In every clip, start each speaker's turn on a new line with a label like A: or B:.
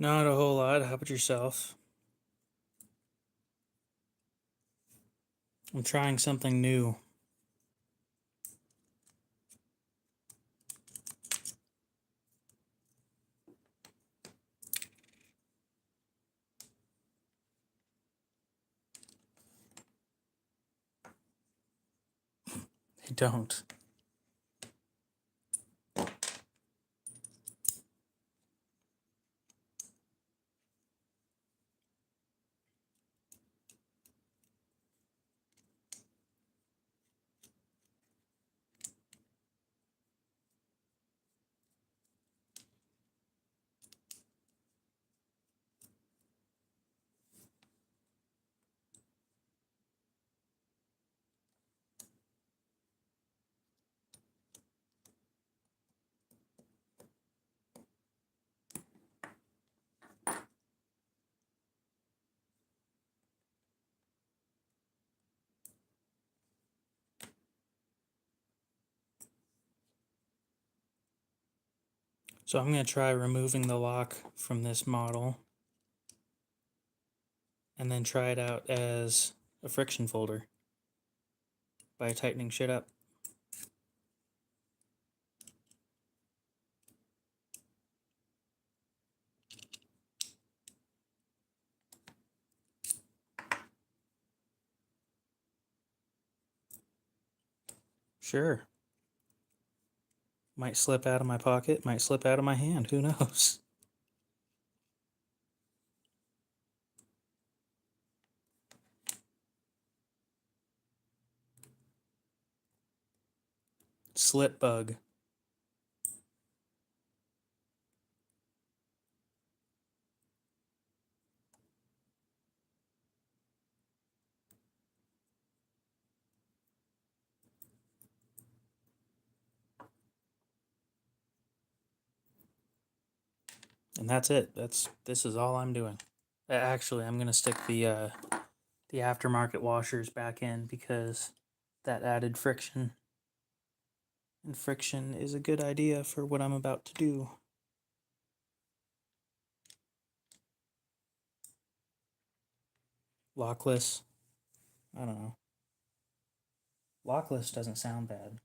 A: Not a whole lot. How about yourself? I'm trying something new. I don't. So I'm going to try removing the lock from this model and then try it out as a friction folder by tightening shit up. Sure. Might slip out of my pocket, might slip out of my hand, who knows? Slip bug. And that's it. This is all I'm doing. Actually, I'm going to stick the aftermarket washers back in because that added friction. And friction is a good idea for what I'm about to do. Lockless. I don't know. Lockless doesn't sound bad.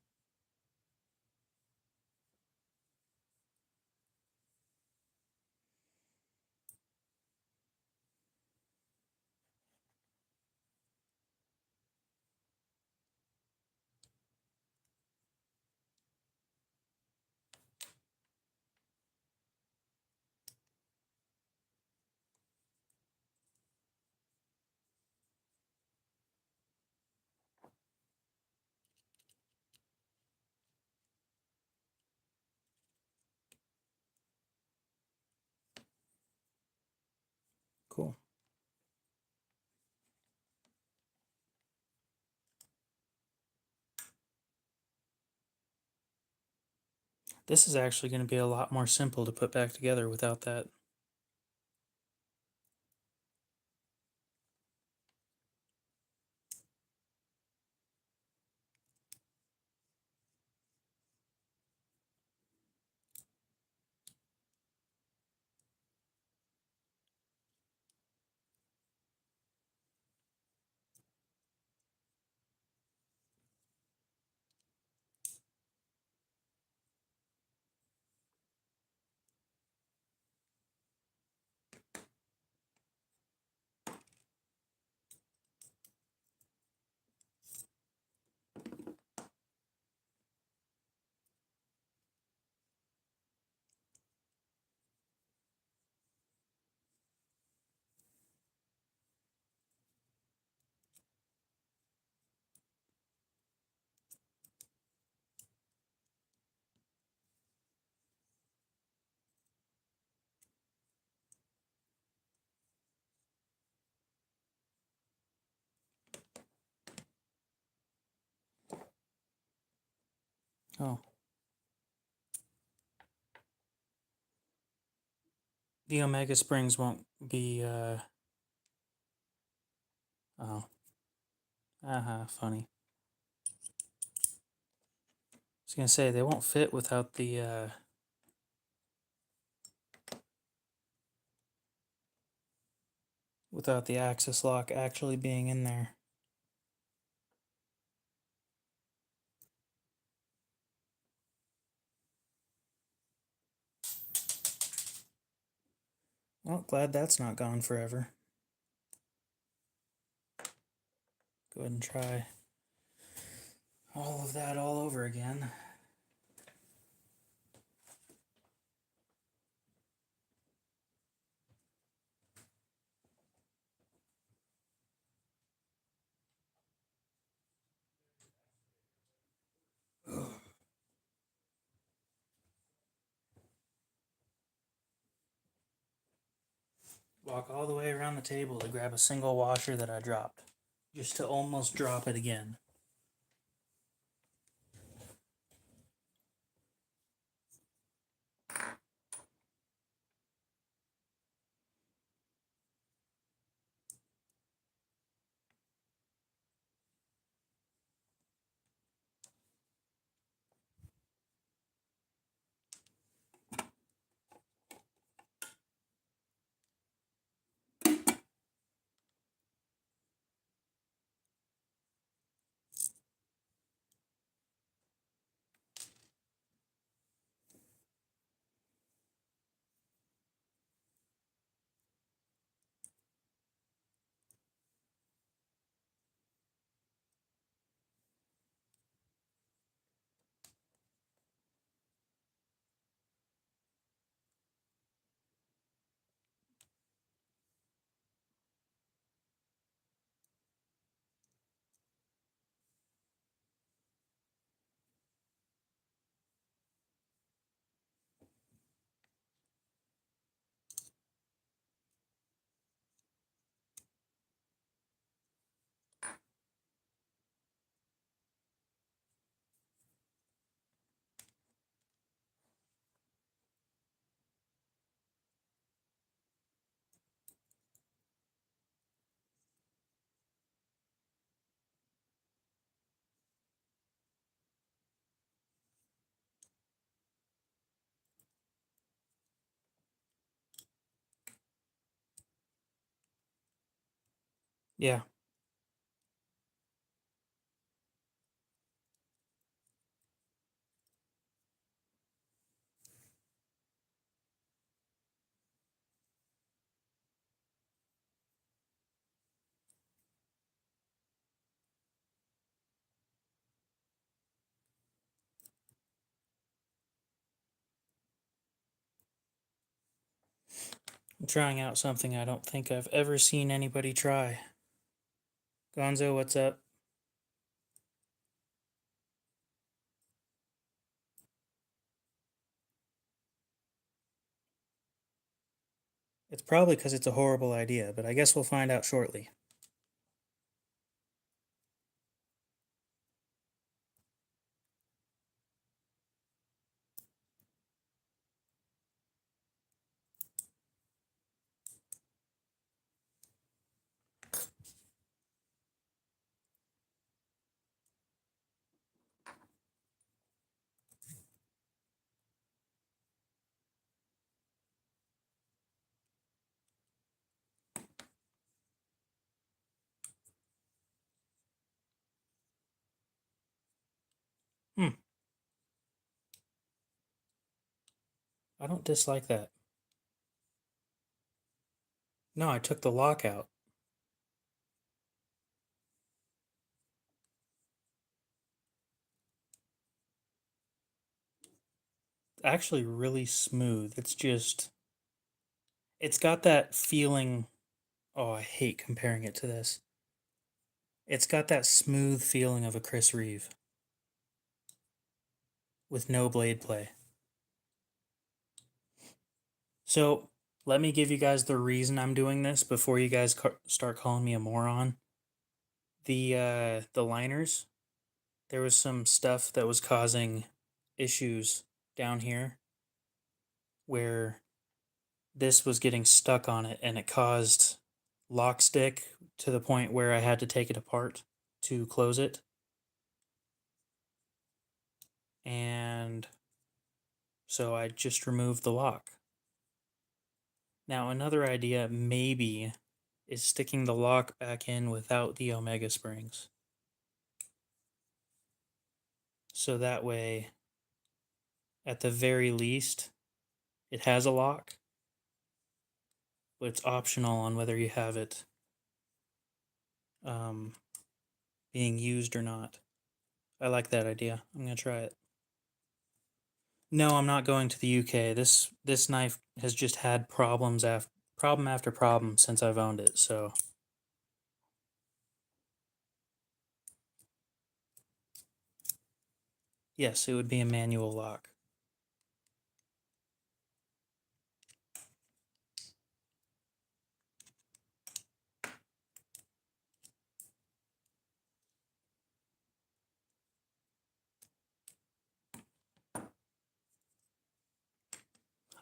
A: Cool. This is actually going to be a lot more simple to put back together without that. Oh. The Omega Springs won't be, oh. Funny. I was going to say, they won't fit without the, without the access lock actually being in there. Well, glad that's not gone forever. Go ahead and try all of that all over again. Walk all the way around the table to grab a single washer that I dropped, just to almost drop it again. Yeah. I'm trying out something I don't think I've ever seen anybody try. Gonzo, what's up? It's probably because it's a horrible idea, but I guess we'll find out shortly. Hmm, I don't dislike that. No, I took the lock out. Actually, really smooth. It's got that feeling. Oh, I hate comparing it to this. It's got that smooth feeling of a Chris Reeve with no blade play. So, let me give you guys the reason I'm doing this before you guys start calling me a moron. The liners, there was some stuff that was causing issues down here where this was getting stuck on it and it caused lock stick to the point where I had to take it apart to close it. And so I just removed the lock. Now, another idea maybe is sticking the lock back in without the Omega springs. So that way, at the very least, it has a lock, but it's optional on whether you have it being used or not. I like that idea. I'm gonna try it. No, I'm not going to the UK. This knife has just had problem after problem since I've owned it. So yes, it would be a manual lock.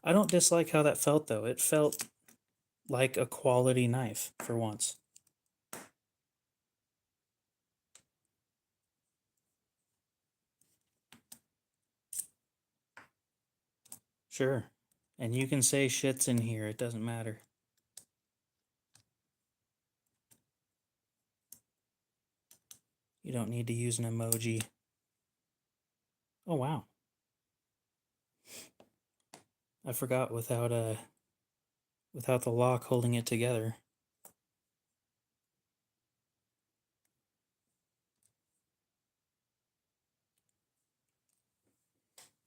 A: I don't dislike how that felt though. It felt like a quality knife for once. Sure. And you can say shit's in here, it doesn't matter. You don't need to use an emoji. Oh wow. I forgot without the lock holding it together.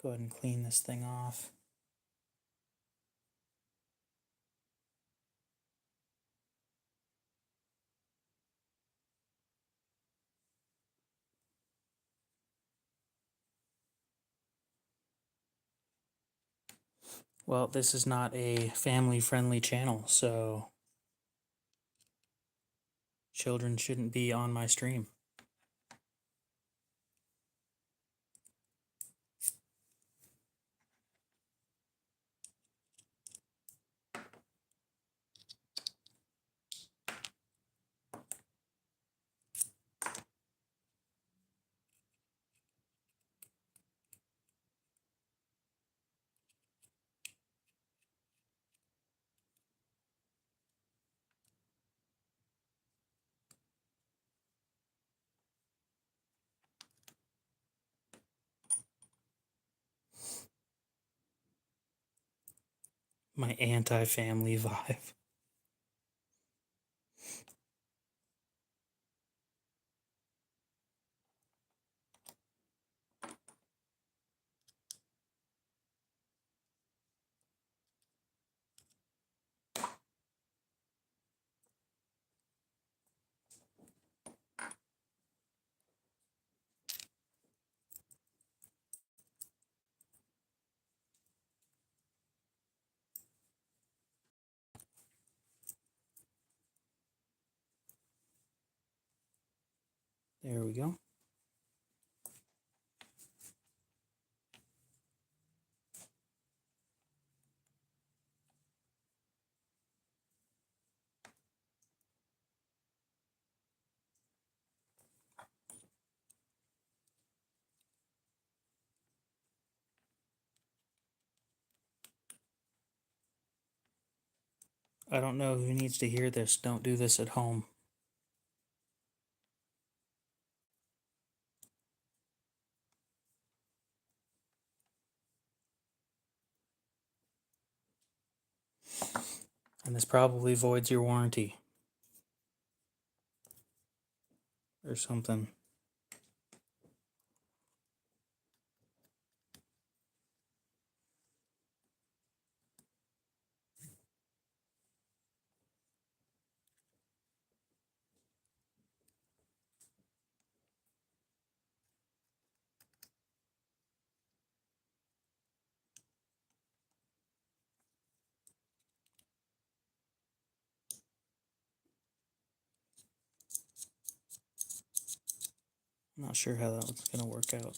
A: Go ahead and clean this thing off. Well, this is not a family-friendly channel, so children shouldn't be on my stream. My anti-family vibe. There we go. I don't know who needs to hear this. Don't do this at home. And this probably voids your warranty. Or something. I'm not sure how that's going to work out.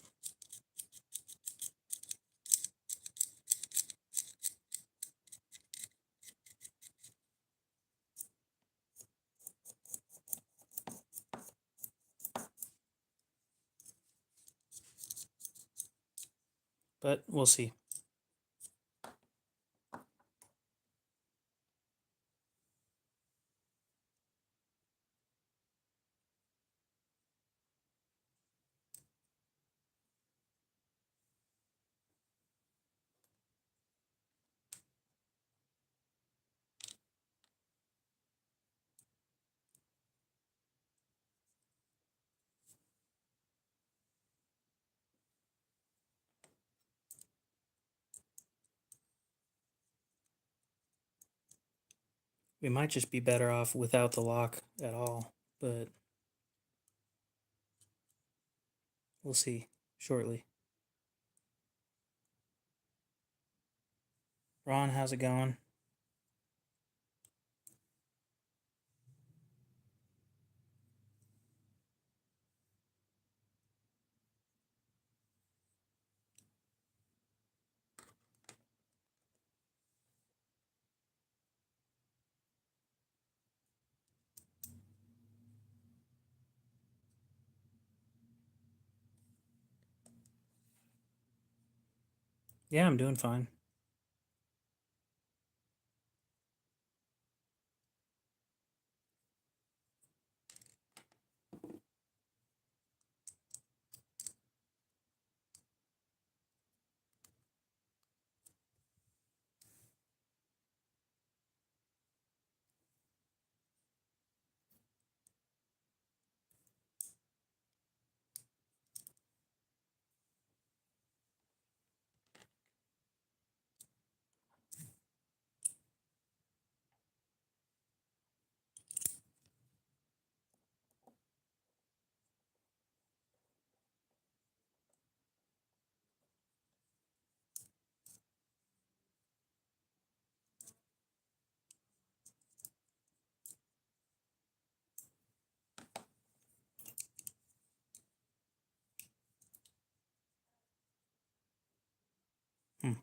A: But we'll see. We might just be better off without the lock at all, but we'll see shortly. Ron, how's it going? Yeah, I'm doing fine. Hmm.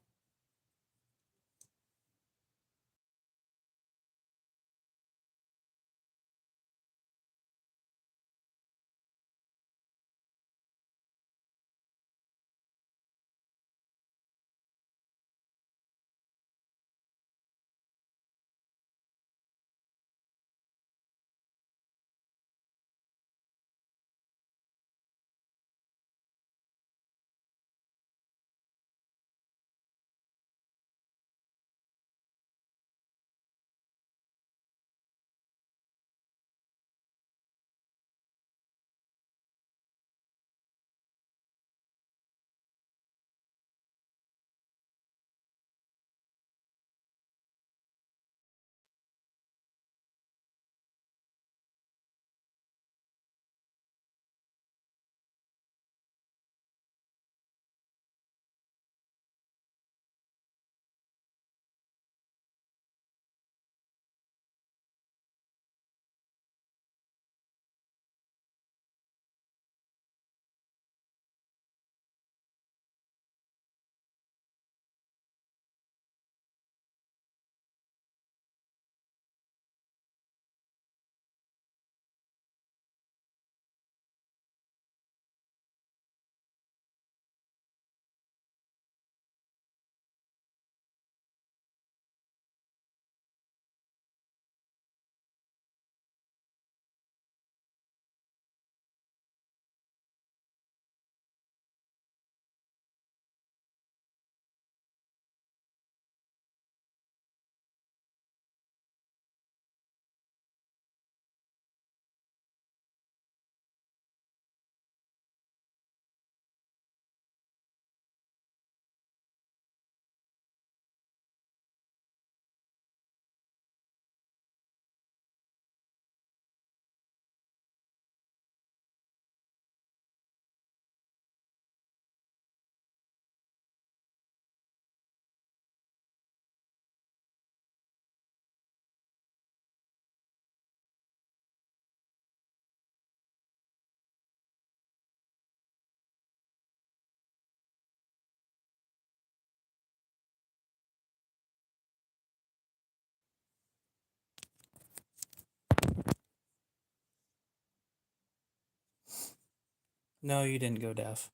A: No, you didn't go deaf.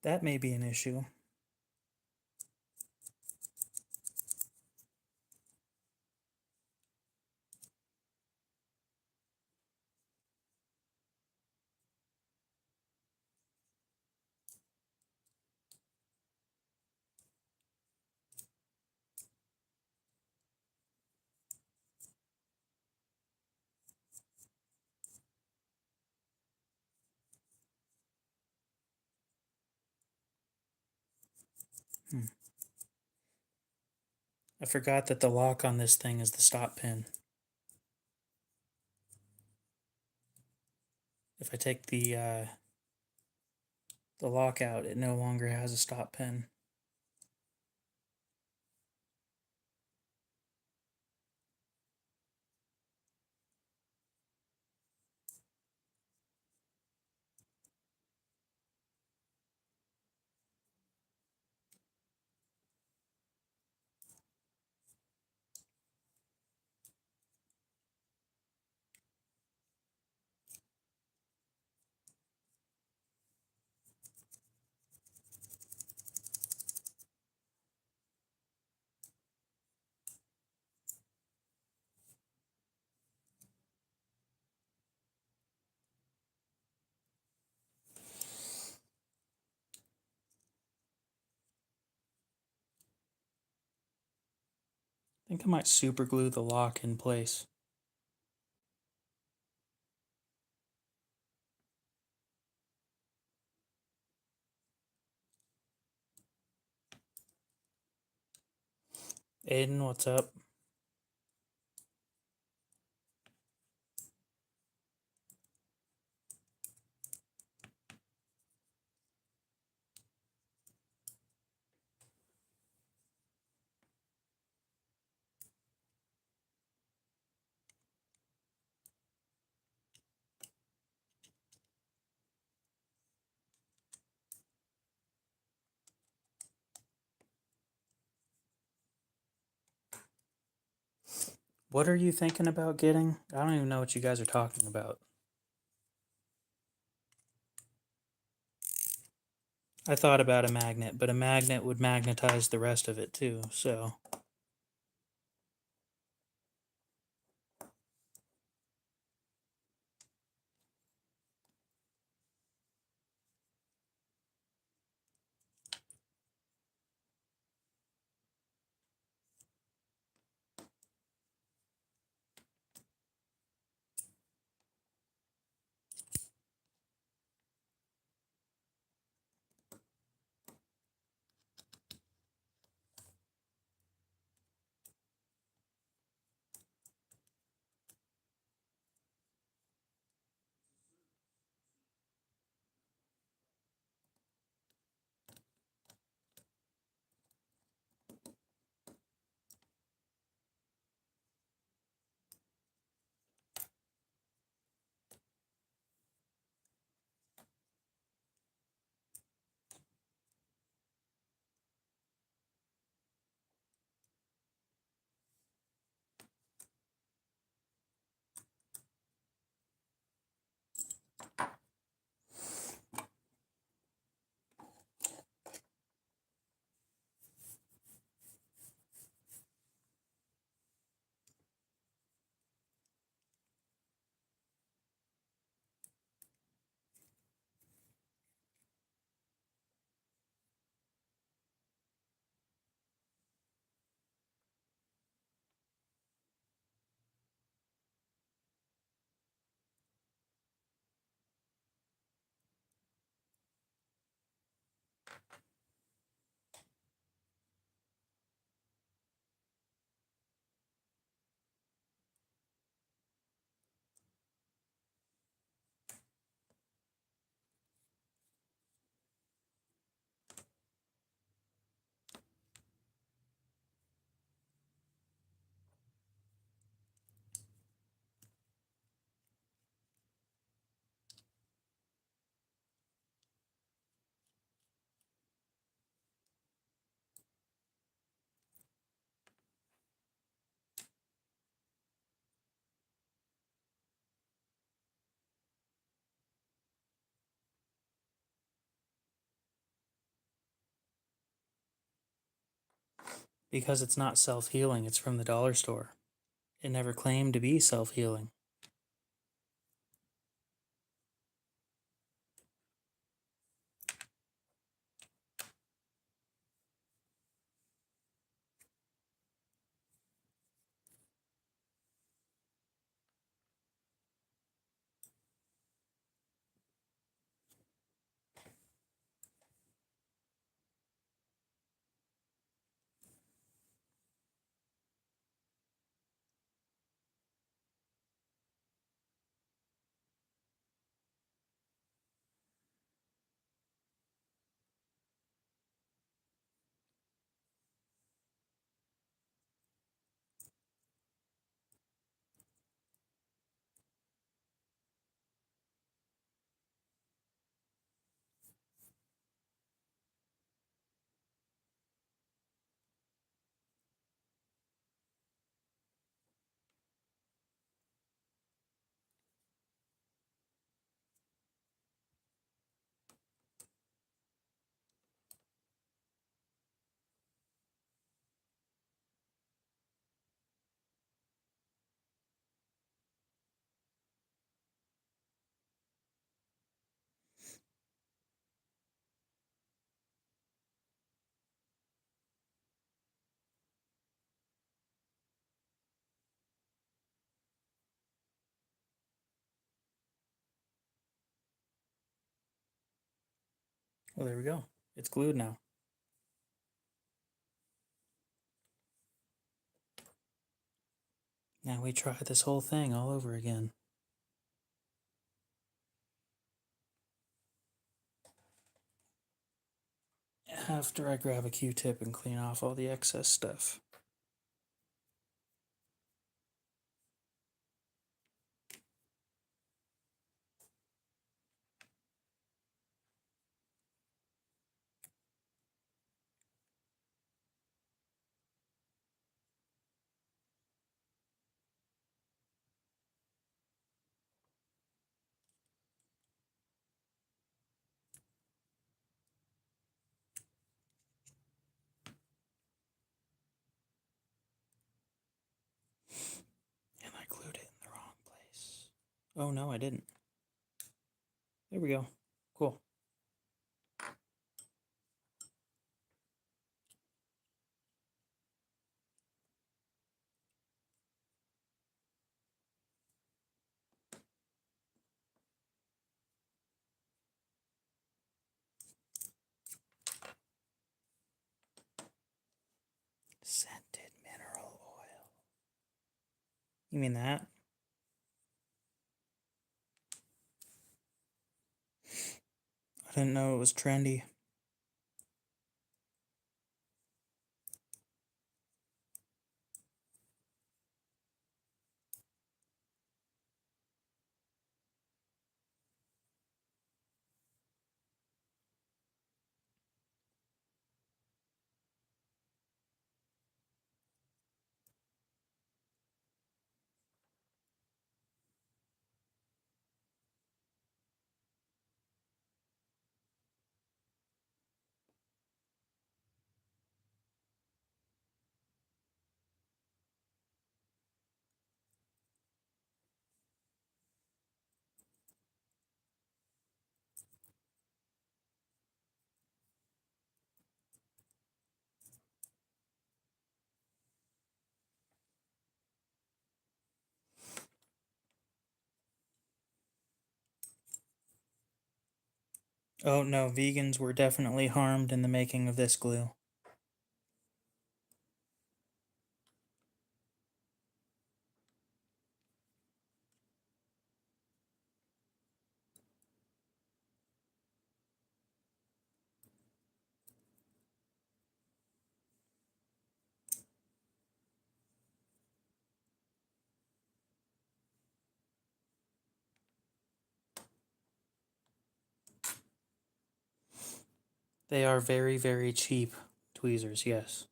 A: That may be an issue. I forgot that the lock on this thing is the stop pin. If I take the lock out, it no longer has a stop pin. I think I might super glue the lock in place. Aiden, what's up? What are you thinking about getting? I don't even know what you guys are talking about. I thought about a magnet, but a magnet would magnetize the rest of it too, so. Because it's not self healing, it's from the dollar store. It never claimed to be self healing. Well, there we go. It's glued now. Now we try this whole thing all over again. After I grab a Q-tip and clean off all the excess stuff. And I glued it in the wrong place. Oh no, I didn't. There we go. Cool. Scented mineral oil. You mean that? I didn't know it was trendy. Oh no, vegans were definitely harmed in the making of this glue. They are very, very cheap tweezers, yes.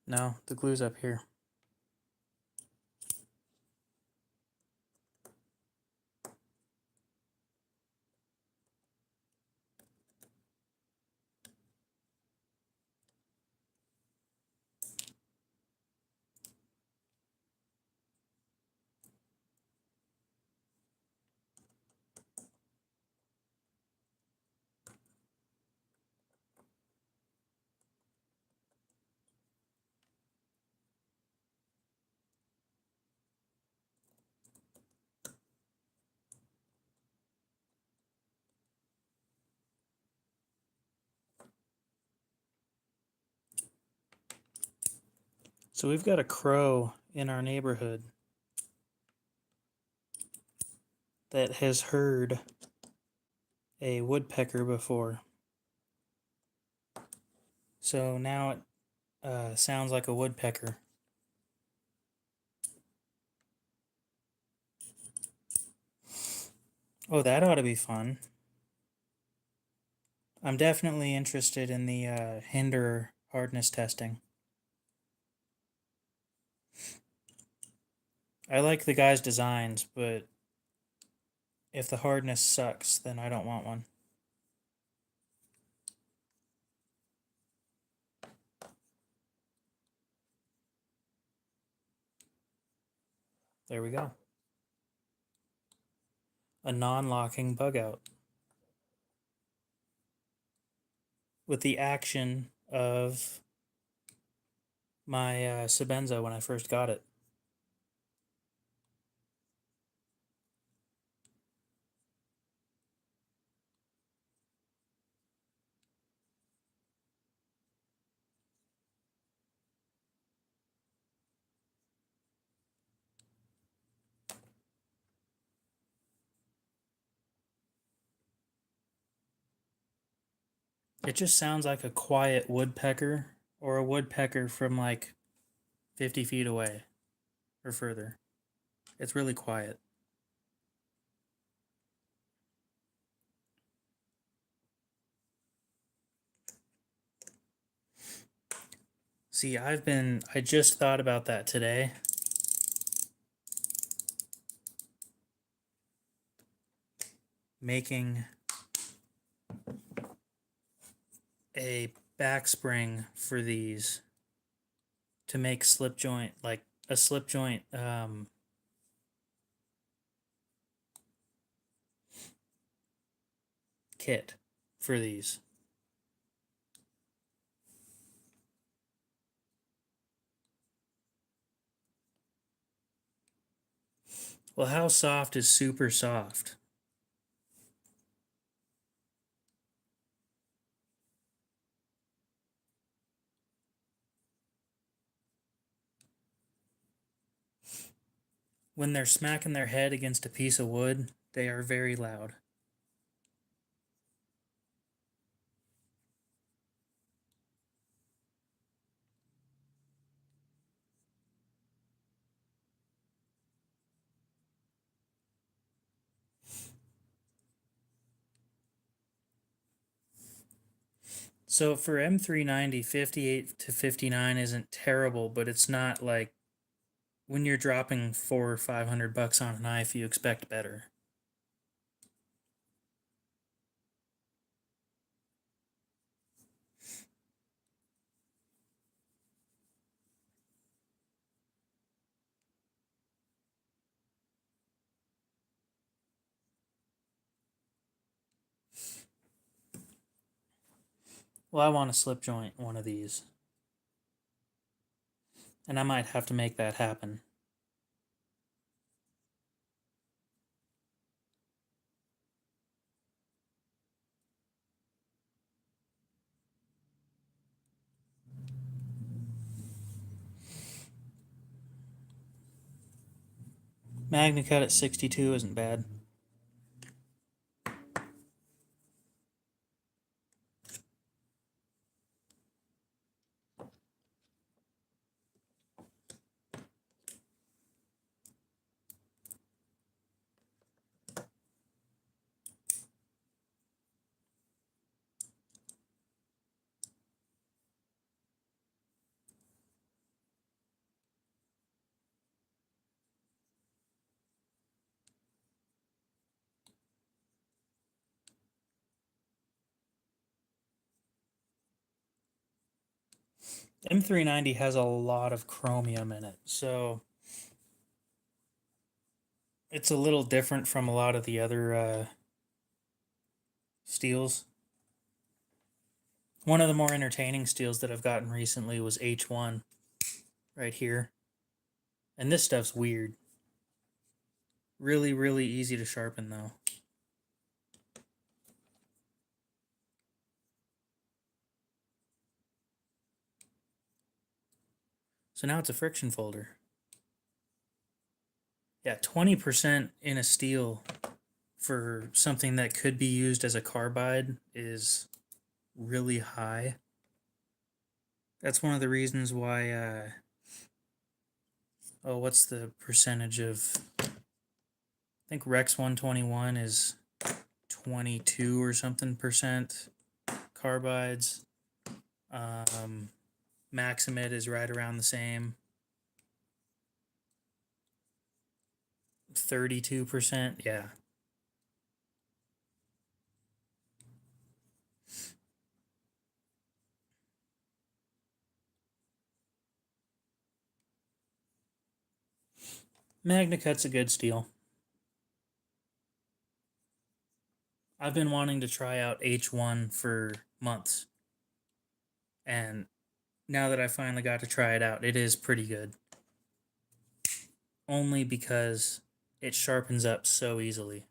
A: No, the glue's up here. So we've got a crow in our neighborhood that has heard a woodpecker before. So now it sounds like a woodpecker. Oh, that ought to be fun. I'm definitely interested in the hinder hardness testing. I like the guy's designs, but if the hardness sucks, then I don't want one. There we go. A non-locking bug out with the action of my Sebenza when I first got it. It just sounds like a quiet woodpecker or a woodpecker from like 50 feet away or further. It's really quiet. See, I just thought about that today. Making a back spring for these to make slip joint, like a slip joint kit for these. Well, how soft is super soft? When they're smacking their head against a piece of wood, they are very loud. So for M390, 58 to 59 isn't terrible, but it's not like when you're dropping $400 or $500 on a knife, you expect better. Well, I want a slip joint one of these, and I might have to make that happen. Magna cut at 62 isn't bad. M390 has a lot of chromium in it, so it's a little different from a lot of the other steels. One of the more entertaining steels that I've gotten recently was H1 right here. And this stuff's weird. Really, really easy to sharpen though. So now it's a friction folder. Yeah, 20% in a steel for something that could be used as a carbide is really high. That's one of the reasons why, oh, what's the percentage of, I think Rex 121 is 22 or something percent carbides. Maximid is right around the same. 32%, yeah. MagnaCut's a good steel. I've been wanting to try out H1 for months. And now that I finally got to try it out, it is pretty good. Only because it sharpens up so easily.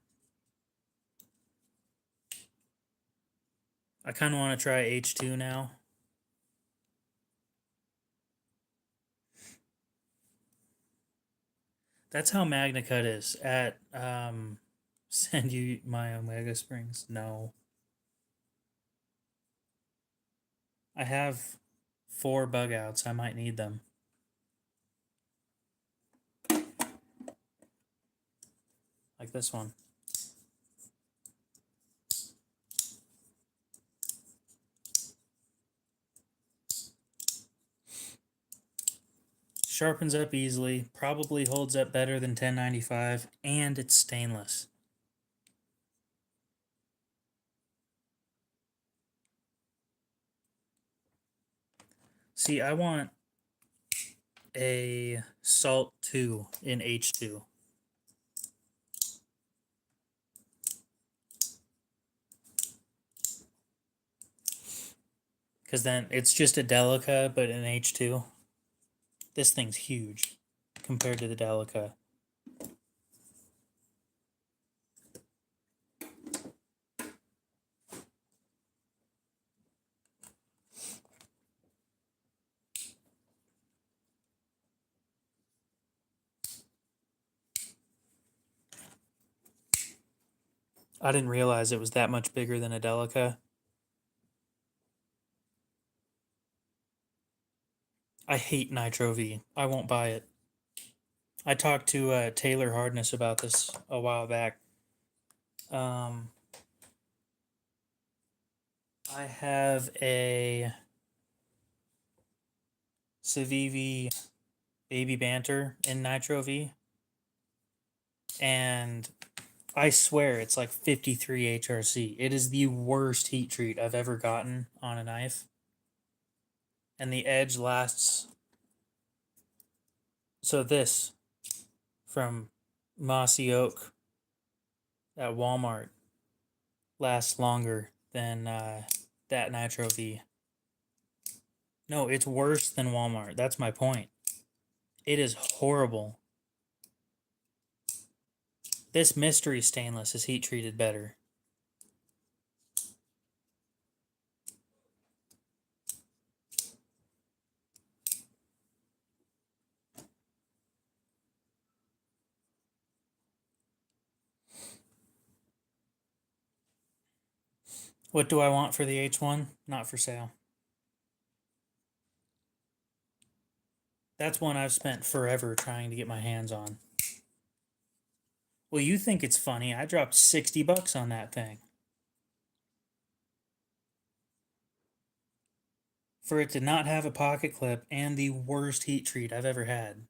A: I kind of want to try H2 now. That's how MagnaCut is at send you my Omega Springs. No. I have 4 bug outs. I might need them. Like this one. Sharpens up easily, probably holds up better than 1095, and it's stainless. See, I want a Salt 2 in H2. Because then it's just a Delica, but in H2. This thing's huge compared to the Delica. I didn't realize it was that much bigger than a Delica. I hate Nitro V. I won't buy it. I talked to Taylor Hardness about this a while back. I have a Civivi Baby Banter in Nitro V, and I swear it's like 53 HRC. It is the worst heat treat I've ever gotten on a knife. And the edge lasts. So this from Mossy Oak at Walmart lasts longer than that Nitro V. No, it's worse than Walmart. That's my point. It is horrible. This mystery stainless is heat treated better. What do I want for the H1? Not for sale. That's one I've spent forever trying to get my hands on. Well, you think it's funny. I dropped $60 on that thing. For it to not have a pocket clip and the worst heat treat I've ever had.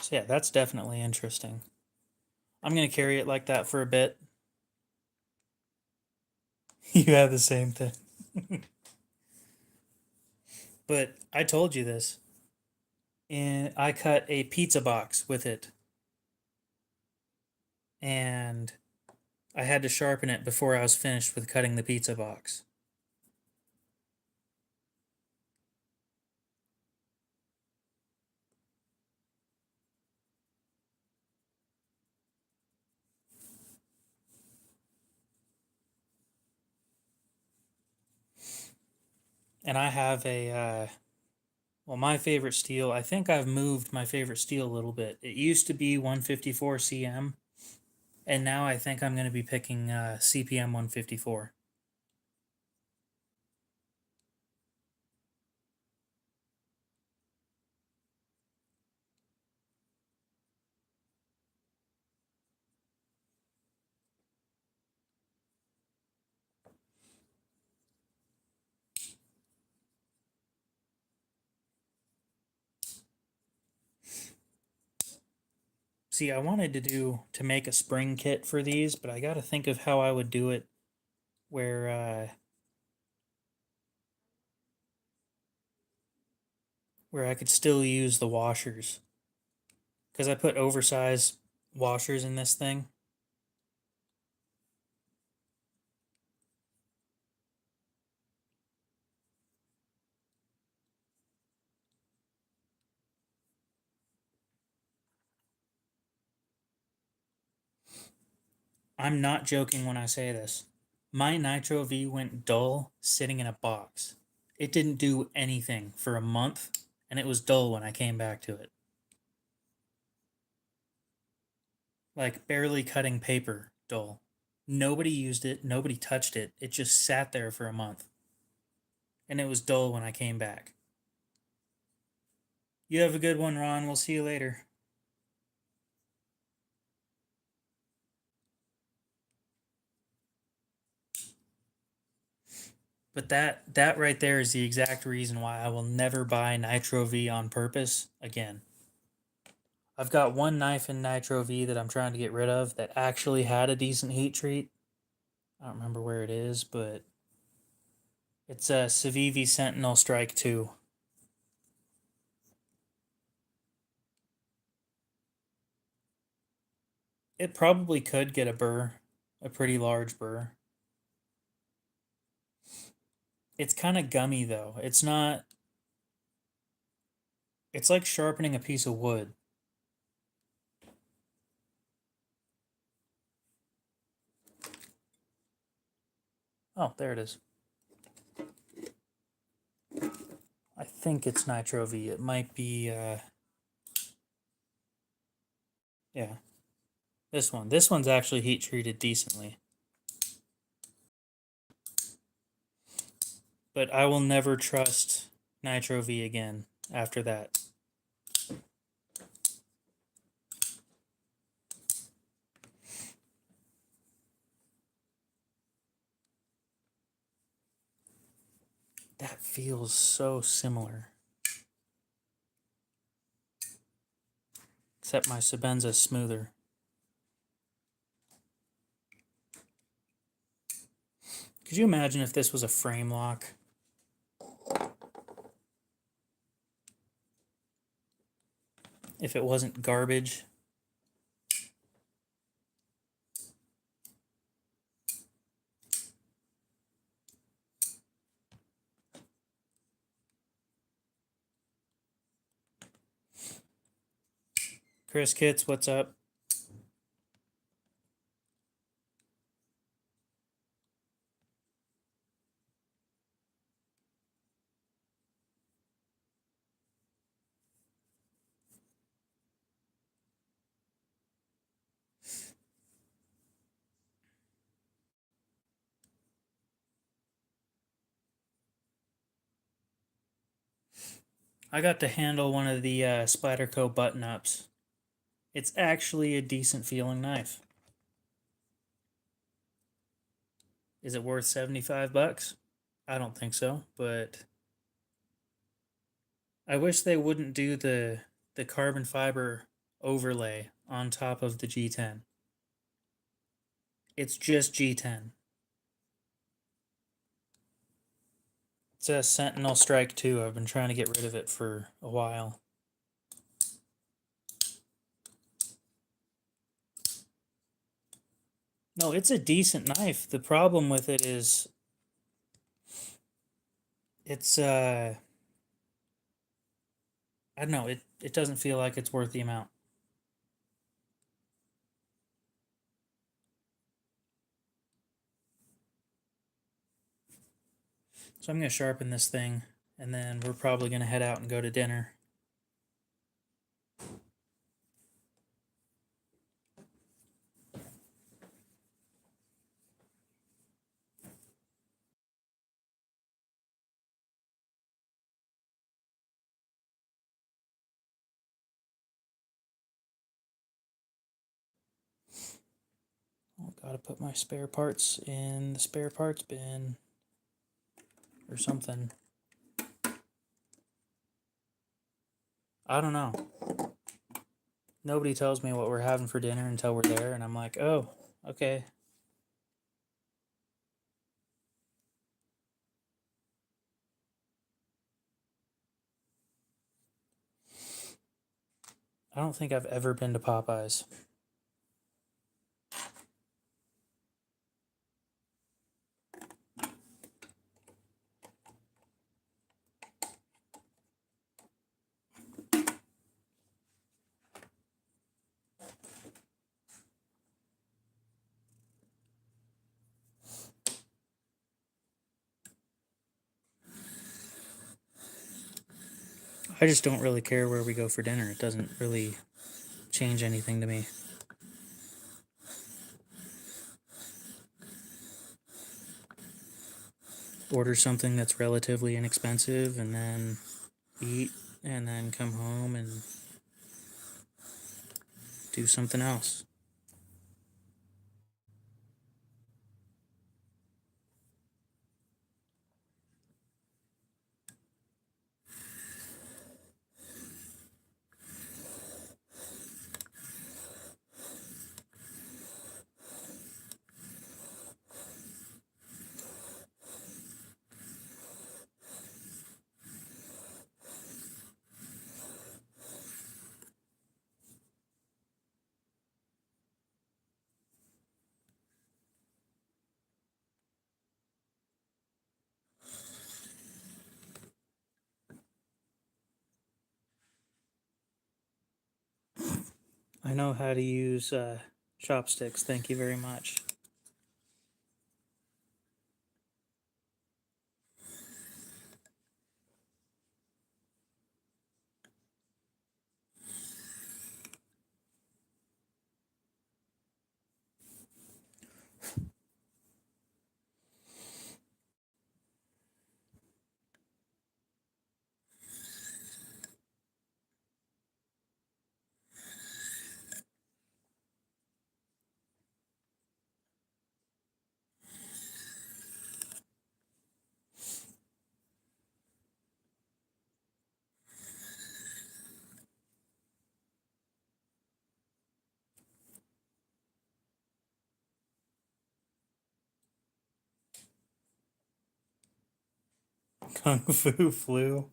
A: So yeah, that's definitely interesting. I'm going to carry it like that for a bit. You have the same thing. But I told you this. And I cut a pizza box with it. And I had to sharpen it before I was finished with cutting the pizza box. And I have a, well, my favorite steel, I think I've moved my favorite steel a little bit. It used to be 154 CM, and now I think I'm going to be picking CPM 154. See, I wanted to make a spring kit for these, but I got to think of how I would do it where I could still use the washers because I put oversized washers in this thing. I'm not joking when I say this. My Nitro V went dull sitting in a box. It didn't do anything for a month, and it was dull when I came back to it. Like barely cutting paper, dull. Nobody used it, nobody touched it. It just sat there for a month. And it was dull when I came back. You have a good one, Ron. We'll see you later. But that right there is the exact reason why I will never buy Nitro V on purpose again. I've got one knife in Nitro V that I'm trying to get rid of that actually had a decent heat treat. I don't remember where it is, but it's a Civivi Sentinel Strike 2. It probably could get a burr, a pretty large burr. It's kind of gummy though. It's not. It's like sharpening a piece of wood. Oh, there it is. I think it's Nitro V. It might be, yeah. This one. This one's actually heat treated decently. But I will never trust Nitro V again after that. That feels so similar. Except my Sebenza's smoother. Could you imagine if this was a frame lock? If it wasn't garbage? Chris Kitts, what's up? I got to handle one of the Spyderco button-ups. It's actually a decent feeling knife. Is it worth 75 bucks? I don't think so, but I wish they wouldn't do the carbon fiber overlay on top of the G10. It's just G10. It's a Sentinel Strike 2. I've been trying to get rid of it for a while. No, it's a decent knife. The problem with it is it's I don't know, it doesn't feel like it's worth the amount. So I'm going to sharpen this thing, and then we're probably going to head out and go to dinner. Oh, gotta put my spare parts in the spare parts bin or something. I don't know. Nobody tells me what we're having for dinner until we're there, and I'm like, oh, okay. I don't think I've ever been to Popeyes. I just don't really care where we go for dinner. It doesn't really change anything to me. Order something that's relatively inexpensive and then eat and then come home and do something else. I know how to use chopsticks. Thank you very much. Kung Fu Flu.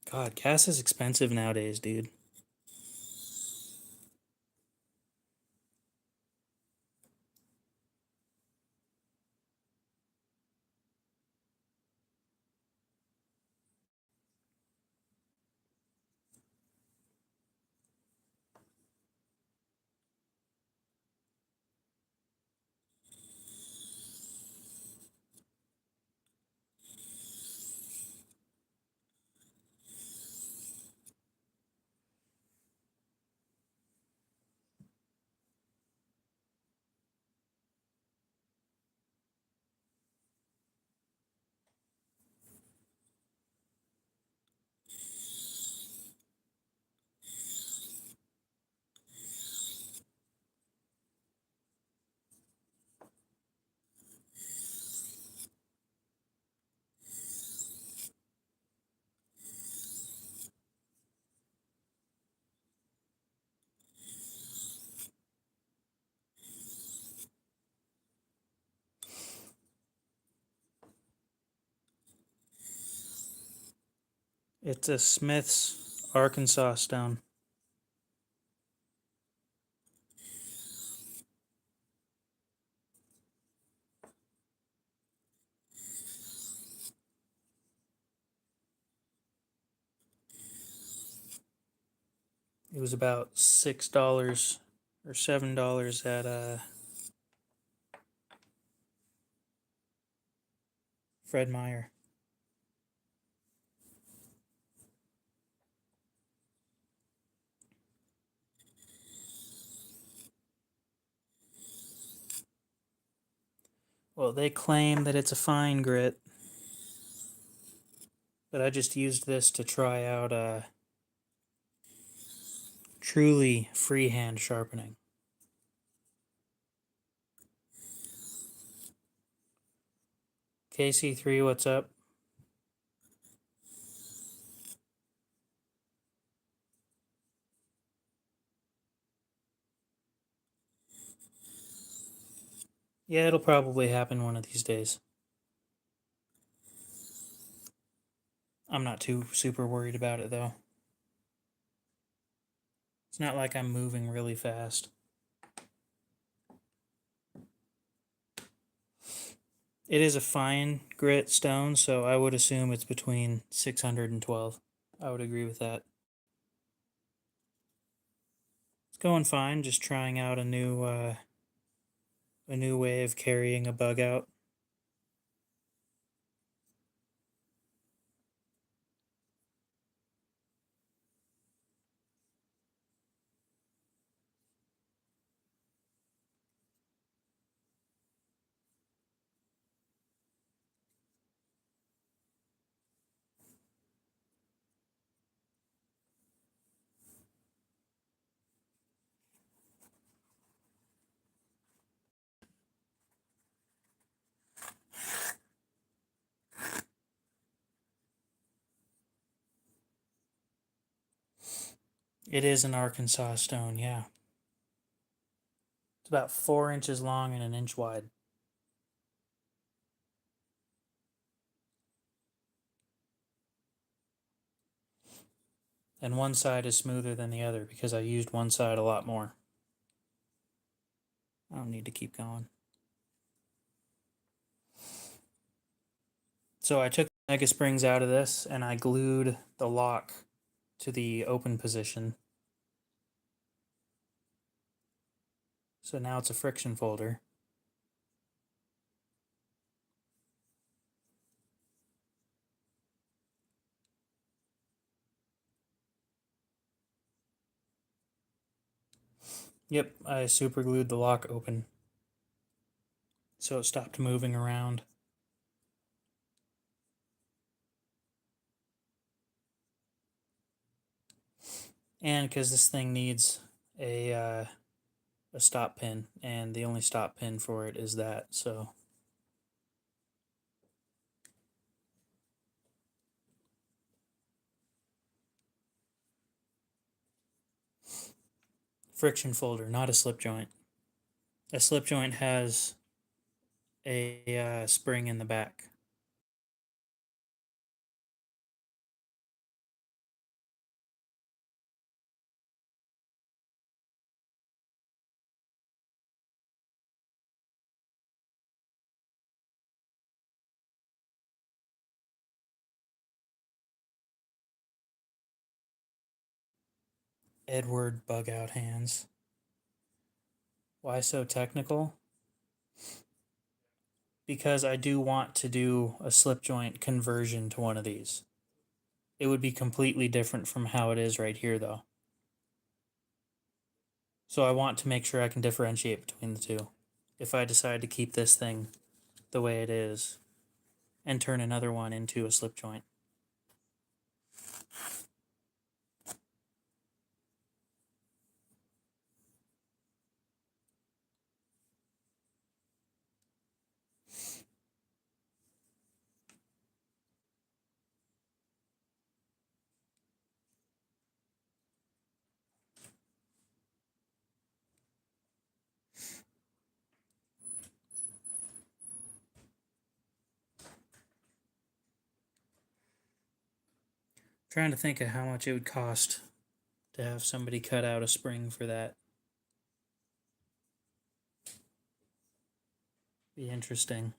A: God, gas is expensive nowadays, dude. It's a Smith's Arkansas stone. It was about $6 or $7 at Fred Meyer. Well, they claim that it's a fine grit, but I just used this to try out truly freehand sharpening. KC3, what's up? Yeah, it'll probably happen one of these days. I'm not too super worried about it though. It's not like I'm moving really fast. It is a fine grit stone, so I would assume it's between 600 and 12. I would agree with that. It's going fine, just trying out a new way of carrying a bug out. It is an Arkansas stone, yeah. It's about 4 inches long and an inch wide. And one side is smoother than the other because I used one side a lot more. I don't need to keep going. So I took the mega springs out of this and I glued the lock to the open position. So now it's a friction folder. Yep, I super glued the lock open. So it stopped moving around. And because this thing needs a stop pin, and the only stop pin for it is that, so. Friction folder, not a slip joint. A slip joint has a spring in the back. Edward bug out hands. Why so technical? Because I do want to do a slip joint conversion to one of these. It would be completely different from how it is right here, though. So I want to make sure I can differentiate between the two. If I decide to keep this thing the way it is and turn another one into a slip joint. Trying to think of how much it would cost to have somebody cut out a spring for that. Be interesting.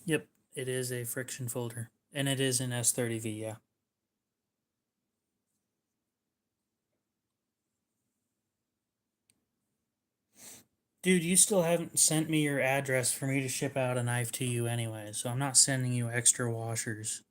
A: Yep, it is a friction folder. And it is an S30V, yeah. Dude, you still haven't sent me your address for me to ship out a knife to you anyway, so I'm not sending you extra washers.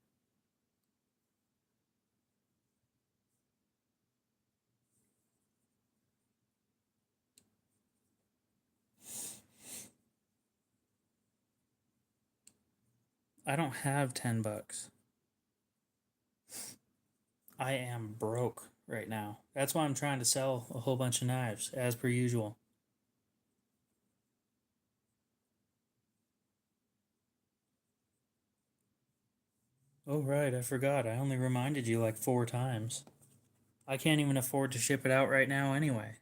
A: I don't have $10. I am broke right now. That's why I'm trying to sell a whole bunch of knives, as per usual. Oh, right, I forgot. I only reminded you like 4 times. I can't even afford to ship it out right now anyway.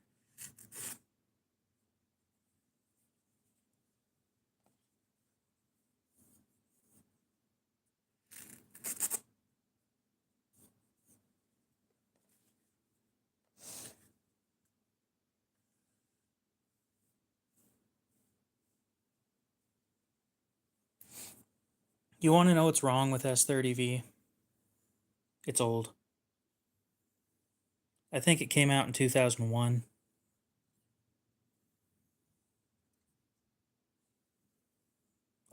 A: You want to know what's wrong with S30V? It's old. I think it came out in 2001.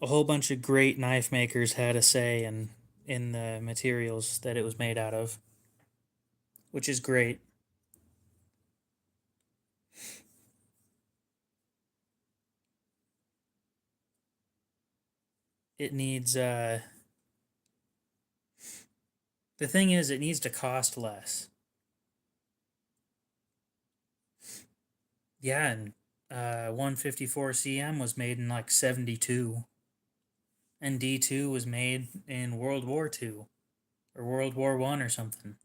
A: A whole bunch of great knife makers had a say in the materials that it was made out of, which is great. It needs the thing is it needs to cost less. Yeah, and 154 CM was made in like 72, and D2 was made in World War II or World War One or something.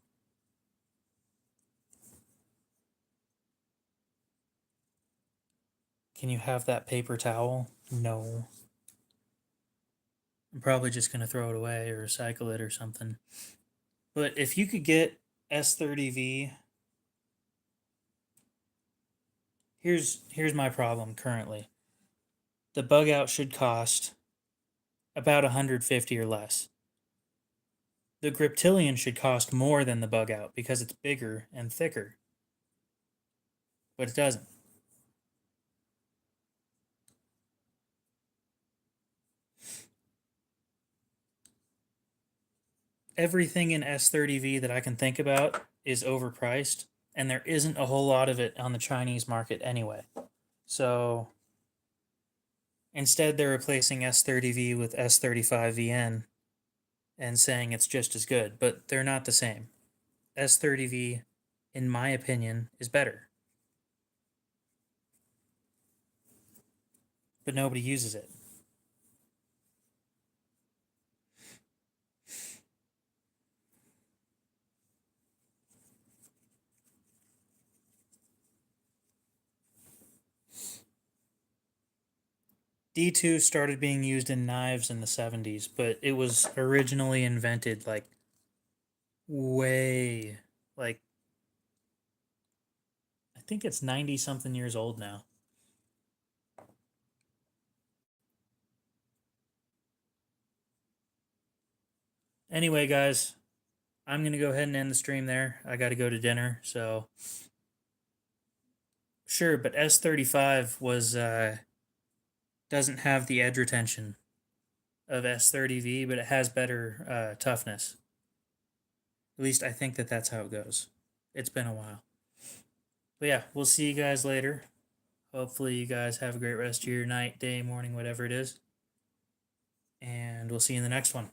A: Can you have that paper towel? No. I'm probably just going to throw it away or recycle it or something. But if you could get S30V, here's my problem currently. The bug out should cost about 150 or less. The Griptilian should cost more than the bug out because it's bigger and thicker. But it doesn't. Everything in S30V that I can think about is overpriced, and there isn't a whole lot of it on the Chinese market anyway. So instead, they're replacing S30V with S35VN and saying it's just as good, but they're not the same. S30V, in my opinion, is better, but nobody uses it. D2 started being used in knives in the 70s, but it was originally invented like way, like, I think it's 90 something years old now. Anyway, guys, I'm going to go ahead and end the stream there. I got to go to dinner, so sure, but S35 was doesn't have the edge retention of S30V, but it has better toughness. At least I think that that's how it goes. It's been a while. But yeah, we'll see you guys later. Hopefully, you guys have a great rest of your night, day, morning, whatever it is. And we'll see you in the next one.